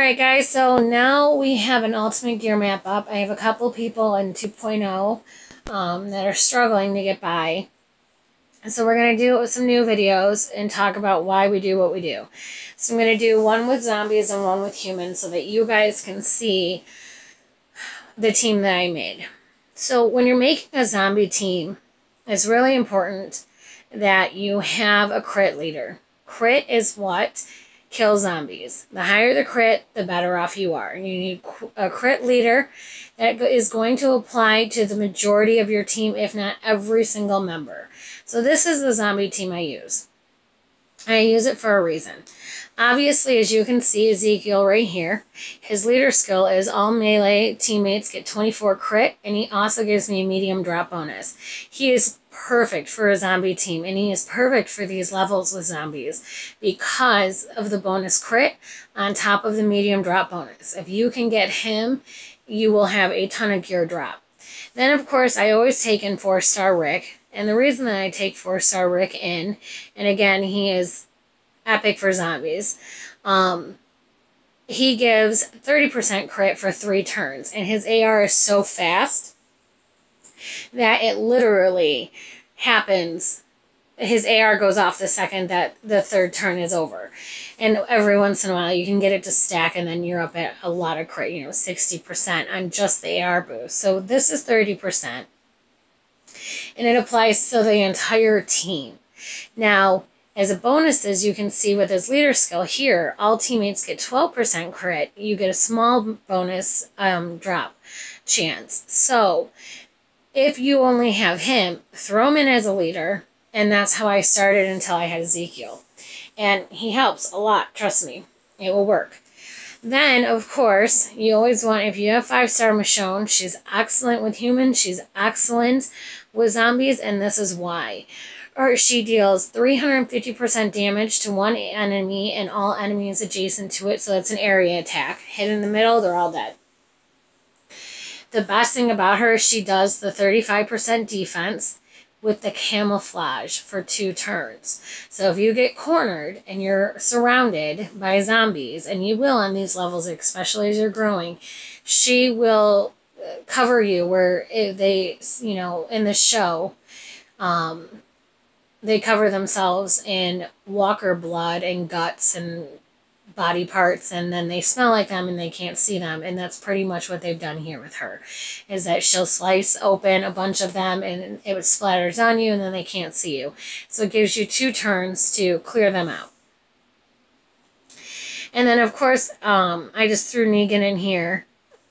Alright guys, so now we have an ultimate gear map up. I have a couple people in 2.0 that are struggling to get by. So we're going to do some new videos and talk about why we do what we do. So I'm going to do one with zombies and one with humans so that you guys can see the team that I made. So when you're making a zombie team, it's really important that you have a crit leader. Crit is what kills zombies. The higher the crit, the better off you are. You need a crit leader that is going to apply to the majority of your team, if not every single member. So this is the zombie team I use. I use it for a reason. Obviously, as you can see, Ezekiel right here, his leader skill is all melee teammates get 24 crit, and he also gives me a medium drop bonus. He is perfect for a zombie team, and he is perfect for these levels with zombies because of the bonus crit on top of the medium drop bonus. If you can get him, you will have a ton of gear drop. Then, of course, I always take in 4-star Rick. And the reason that I take 4-star Rick in, and again, he is epic for zombies, he gives 30% crit for 3 turns. And his AR is so fast that it literally happens. His AR goes off the second that the 3rd turn is over. And every once in a while, you can get it to stack, and then you're up at a lot of crit, 60% on just the AR boost. So this is 30%. And it applies to the entire team. Now, as a bonus, as you can see with his leader skill here, all teammates get 12% crit. You get a small bonus drop chance. So, if you only have him, throw him in as a leader. And that's how I started until I had Ezekiel. And he helps a lot, trust me. It will work. Then, of course, you always want, if you have 5-star Michonne, she's excellent with humans, she's excellent with zombies, and this is why. She deals 350% damage to one enemy and all enemies adjacent to it, so it's an area attack. Hit in the middle, they're all dead. The best thing about her is she does the 35% defense with the camouflage for 2 turns. So if you get cornered and you're surrounded by zombies, and you will on these levels, especially as you're growing, she will cover you where they, in the show, they cover themselves in walker blood and guts and body parts, and then they smell like them and they can't see them. And that's pretty much what they've done here with her, is that she'll slice open a bunch of them and it splatters on you and then they can't see you. So it gives you 2 turns to clear them out. And then, of course, I just threw Negan in here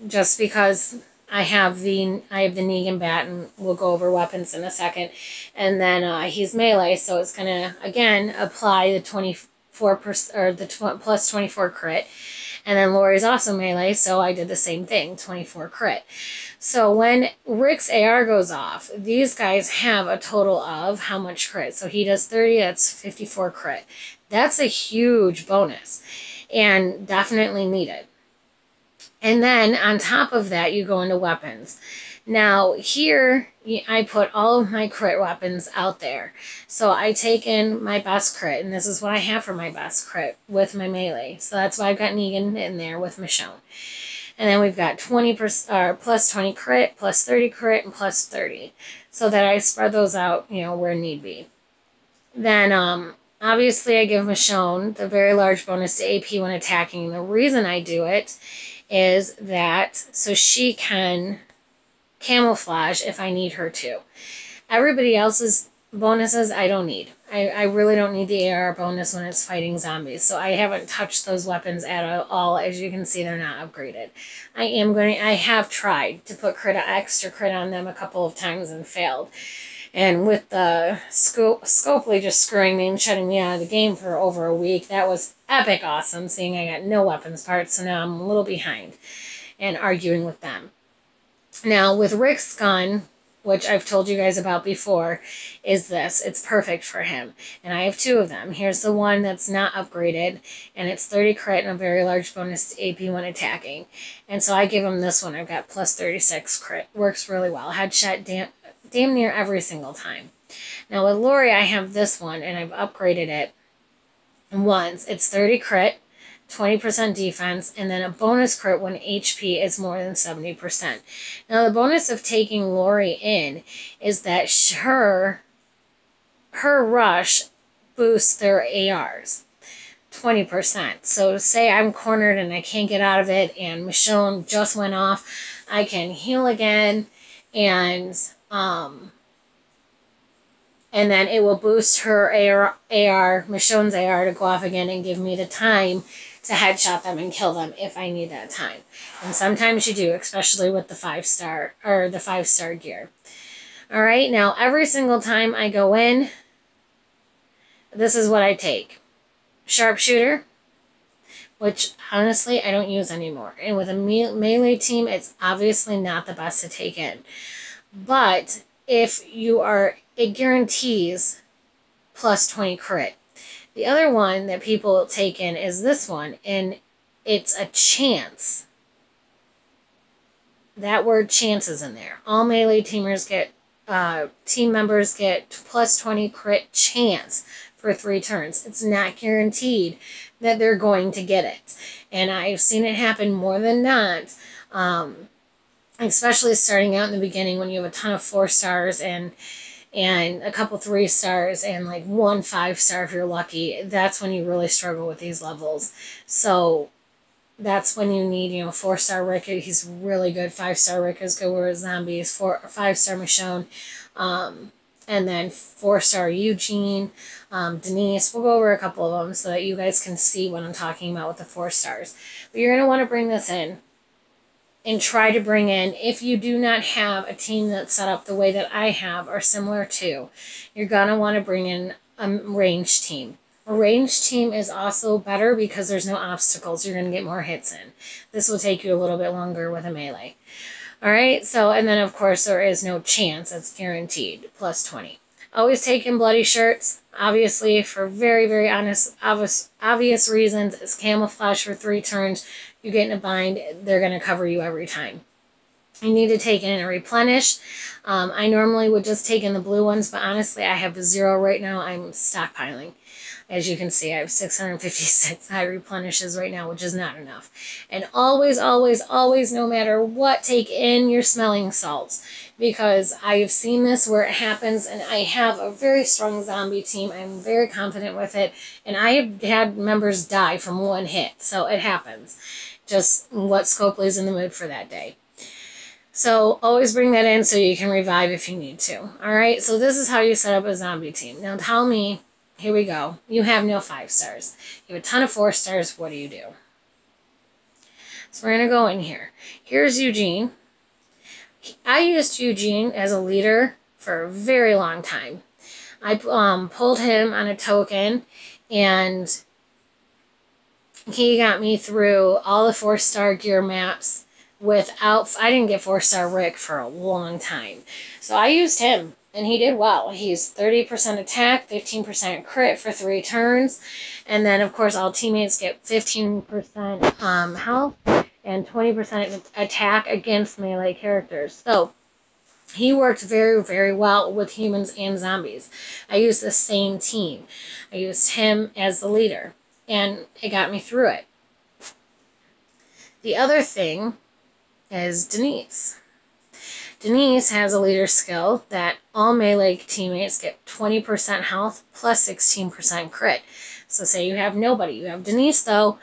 just because I have the Negan bat, and we'll go over weapons in a second. And then he's melee, so it's going to, again, apply the 24% or the plus 24 crit. And then Lori's also melee, so I did the same thing, 24 crit. So when Rick's AR goes off, these guys have a total of how much crit? So he does 30, that's 54 crit. That's a huge bonus and definitely needed. And then on top of that, you go into weapons. Now, here, I put all of my crit weapons out there. So I take in my best crit, and this is what I have for my best crit with my melee. So that's why I've got Negan in there with Michonne. And then we've got 20% plus 20 crit, plus 30 crit, and plus 30. So that I spread those out, where need be. Then, obviously, I give Michonne the very large bonus to AP when attacking. The reason I do it is that so she can camouflage if I need her to. Everybody else's bonuses I don't need. I really don't need the AR bonus when it's fighting zombies. So I haven't touched those weapons at all. As you can see, they're not upgraded. I have tried to put extra crit on them a couple of times and failed. And with the Scopely just screwing me and shutting me out of the game for over a week, that was epic awesome, seeing I got no weapons parts, so now I'm a little behind and arguing with them. Now, with Rick's gun, which I've told you guys about before, is this. It's perfect for him. And I have 2 of them. Here's the one that's not upgraded, and it's 30 crit and a very large bonus to AP when attacking. And so I give him this one. I've got plus 36 crit. Works really well. Headshot damn near every single time. Now with Lori, I have this one, and I've upgraded it once. It's 30 crit, 20% defense, and then a bonus crit when HP is more than 70%. Now, the bonus of taking Lori in is that her rush boosts their ARs 20%. So say I'm cornered and I can't get out of it, and Michonne just went off, I can heal again, and then it will boost her AR, Michonne's AR, to go off again and give me the time to headshot them and kill them if I need that time. And sometimes you do, especially with the 5-star or the 5-star gear. All right, now every single time I go in, this is what I take. Sharpshooter, which honestly I don't use anymore. And with a melee team, it's obviously not the best to take in. But if you are, it guarantees plus 20 crit. The other one that people take in is this one, and it's a chance. That word chance is in there. All melee teamers get, team members get plus 20 crit chance for 3 turns. It's not guaranteed that they're going to get it. And I've seen it happen more than not, especially starting out in the beginning when you have a ton of 4-stars and a couple 3-stars and like 1 5-star if you're lucky. That's when you really struggle with these levels. So that's when you need, 4-star Rick. He's really good. 5-star Rick is good with zombies. 5-star Michonne. And then 4-star Eugene, Denise. We'll go over a couple of them so that you guys can see what I'm talking about with the 4-stars. But you're going to want to bring this in and try to bring in, if you do not have a team that's set up the way that I have or similar to, you're going to want to bring in a ranged team. A ranged team is also better because there's no obstacles. You're going to get more hits in. This will take you a little bit longer with a melee. All right, so, and then of course there is no chance. It's guaranteed, plus 20. Always taking bloody shirts, obviously, for very, very obvious reasons. It's camouflage for 3 turns. You get in a bind, they're going to cover you every time. You need to take in a replenish. I normally would just take in the blue ones, but honestly, I have 0 right now. I'm stockpiling. As you can see, I have 656 high replenishes right now, which is not enough. And always, always, always, no matter what, take in your smelling salts. Because I've seen this where it happens, and I have a very strong zombie team. I'm very confident with it. And I have had members die from 1 hit. So it happens. Just what Scopely's in the mood for that day. So always bring that in so you can revive if you need to. Alright, so this is how you set up a zombie team. Now tell me, here we go. You have no 5-stars. You have a ton of 4-stars. What do you do? So we're going to go in here. Here's Eugene. I used Eugene as a leader for a very long time. I pulled him on a token, and he got me through all the 4-star gear maps without... I didn't get 4-star Rick for a long time. So I used him, and he did well. He's 30% attack, 15% crit for 3 turns. And then, of course, all teammates get 15% health and 20% attack against melee characters. So he worked very, very well with humans and zombies. I used the same team. I used him as the leader, and it got me through it. The other thing is Denise. Denise has a leader skill that all melee teammates get 20% health plus 16% crit. So say you have nobody. You have Denise, though.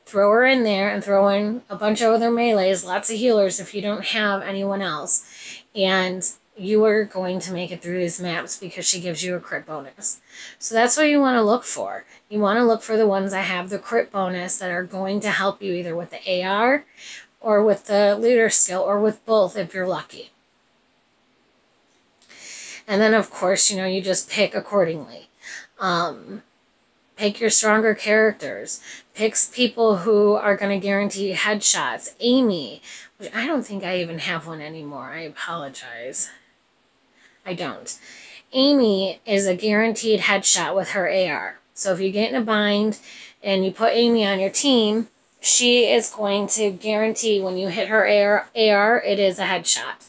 Throw her in there and throw in a bunch of other melees, lots of healers if you don't have anyone else. And you are going to make it through these maps because she gives you a crit bonus. So that's what you want to look for. You want to look for the ones that have the crit bonus that are going to help you either with the AR or with the leader skill or with both if you're lucky. And then, of course, you just pick accordingly. Pick your stronger characters. Pick people who are going to guarantee headshots. Amy, which I don't think I even have one anymore. I apologize. I don't. Amy is a guaranteed headshot with her AR. So if you get in a bind and you put Amy on your team, she is going to guarantee when you hit her AR, it is a headshot.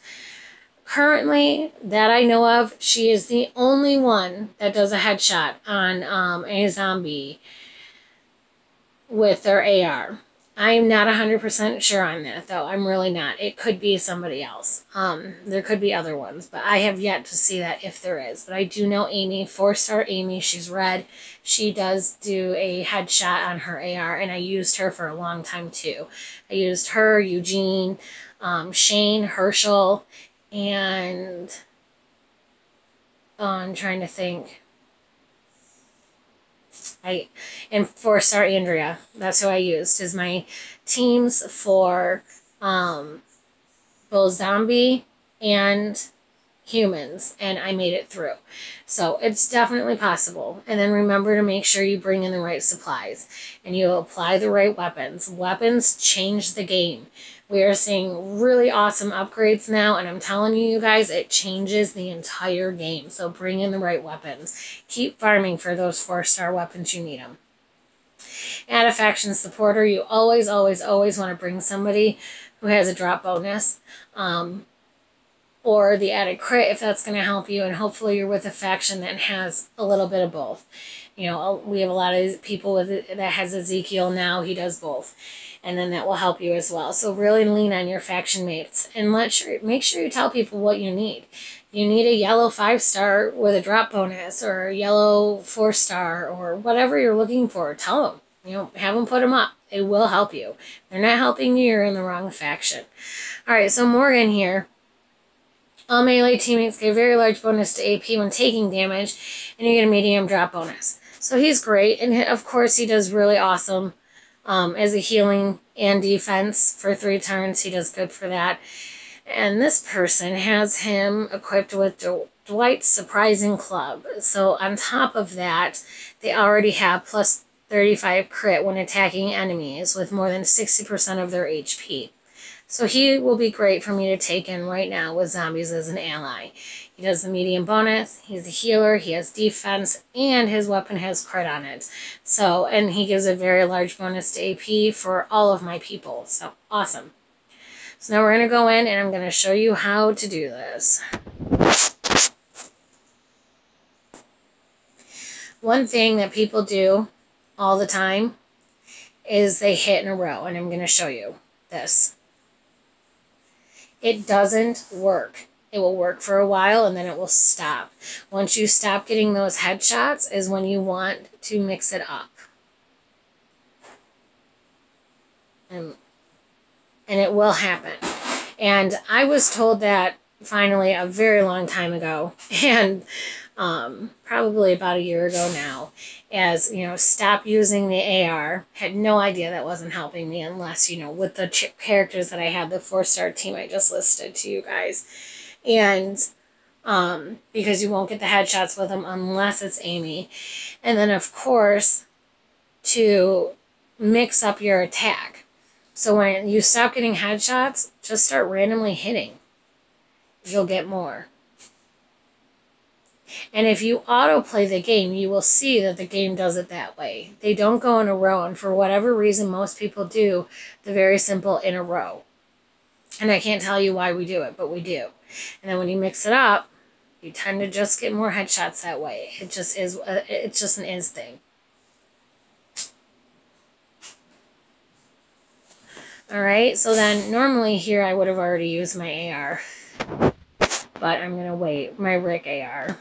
Currently, that I know of, she is the only one that does a headshot on a zombie with their AR. I'm not 100% sure on that, though. I'm really not. It could be somebody else. There could be other ones, but I have yet to see that if there is. But I do know Amy, 4-star Amy, she's red. She does do a headshot on her AR, and I used her for a long time, too. I used her, Eugene, Shane, Herschel, and I'm trying to think. And 4-star Andrea. That's who I used as my teams for both zombie and humans, and I made it through. So it's definitely possible. And then remember to make sure you bring in the right supplies and you apply the right weapons. Weapons change the game. We are seeing really awesome upgrades now, and I'm telling you guys, it changes the entire game. So bring in the right weapons. Keep farming for those 4-star weapons. You need them. Add a faction supporter. You always, always, always want to bring somebody who has a drop bonus. Or the added crit if that's going to help you, and hopefully you're with a faction that has a little bit of both. You know, we have a lot of people with it that has Ezekiel now. He does both, and then that will help you as well. So really lean on your faction mates, and make sure you tell people what you need. You need a yellow 5-star with a drop bonus, or a yellow 4-star, or whatever you're looking for. Tell them. You know, have them put them up. They will help you. If they're not helping you, you're in the wrong faction. All right, so Morgan here. All melee teammates get a very large bonus to AP when taking damage, and you get a medium drop bonus. So he's great, and of course he does really awesome as a healing and defense for 3 turns. He does good for that. And this person has him equipped with Dwight's Surprising Club. So on top of that, they already have plus 35 crit when attacking enemies with more than 60% of their HP. So he will be great for me to take in right now with zombies as an ally. He does the medium bonus, he's a healer, he has defense, and his weapon has crit on it. So, and he gives a very large bonus to AP for all of my people. So, awesome. So now we're going to go in and I'm going to show you how to do this. One thing that people do all the time is they hit in a row, and I'm going to show you this. It doesn't work. It will work for a while and then it will stop. Once you stop getting those headshots is when you want to mix it up. And it will happen. And I was told that finally a very long time ago, and probably about a year ago now, as, you know, stop using the AR. Had no idea that wasn't helping me unless, you know, with the characters that I had, the 4-star team I just listed to you guys. And because you won't get the headshots with them unless it's Amy. And then, of course, to mix up your attack. So when you stop getting headshots, just start randomly hitting. You'll get more. And if you autoplay the game, you will see that the game does it that way. They don't go in a row, and for whatever reason, most people do the very simple in a row. And I can't tell you why we do it, but we do. And then when you mix it up, you tend to just get more headshots that way. It just is. It's just an is thing. All right. So then, normally here I would have already used my AR, but I'm gonna wait. My Rick AR.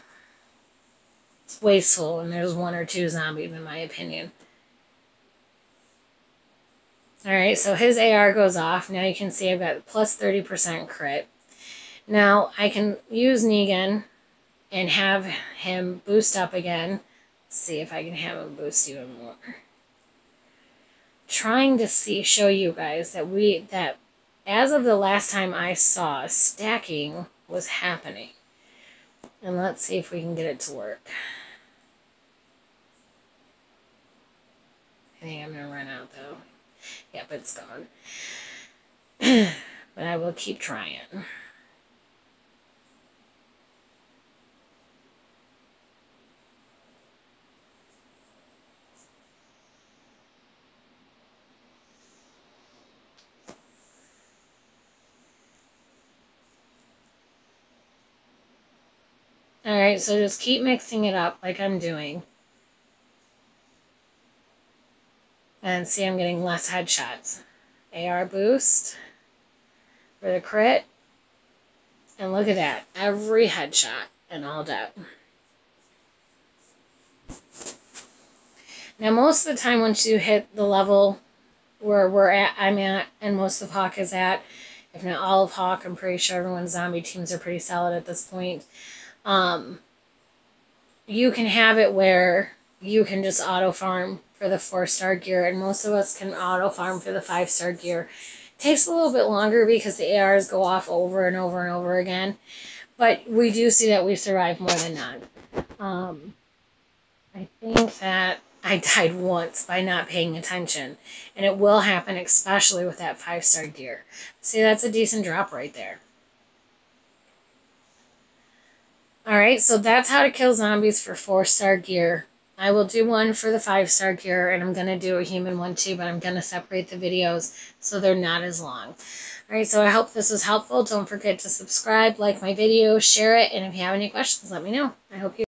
It's wasteful, and there's 1 or 2 zombies in my opinion. Alright, so his AR goes off. Now you can see I've got plus 30% crit. Now I can use Negan and have him boost up again. Let's see if I can have him boost even more. Trying to show you guys that as of the last time I saw, stacking was happening. And let's see if we can get it to work. I think I'm going to run out, though. Yep, it's gone. But I will keep trying. Alright, so just keep mixing it up like I'm doing. And see, I'm getting less headshots. AR boost for the crit. And look at that. Every headshot and all that. Now, most of the time, once you hit the level where I'm at, and most of Hawk is at, if not all of Hawk, I'm pretty sure everyone's zombie teams are pretty solid at this point. You can have it where you can just auto farm for the 4-star gear, and most of us can auto farm for the 5-star gear. It takes a little bit longer because the ARs go off over and over and over again, but we do see that we survive more than not. I think that I died once by not paying attention, and it will happen, especially with that 5-star gear. See, that's a decent drop right there. Alright, so that's how to kill zombies for 4-star gear. I will do one for the 5-star gear, and I'm going to do a human one too, but I'm going to separate the videos so they're not as long. Alright, so I hope this was helpful. Don't forget to subscribe, like my video, share it, and if you have any questions, let me know. I hope you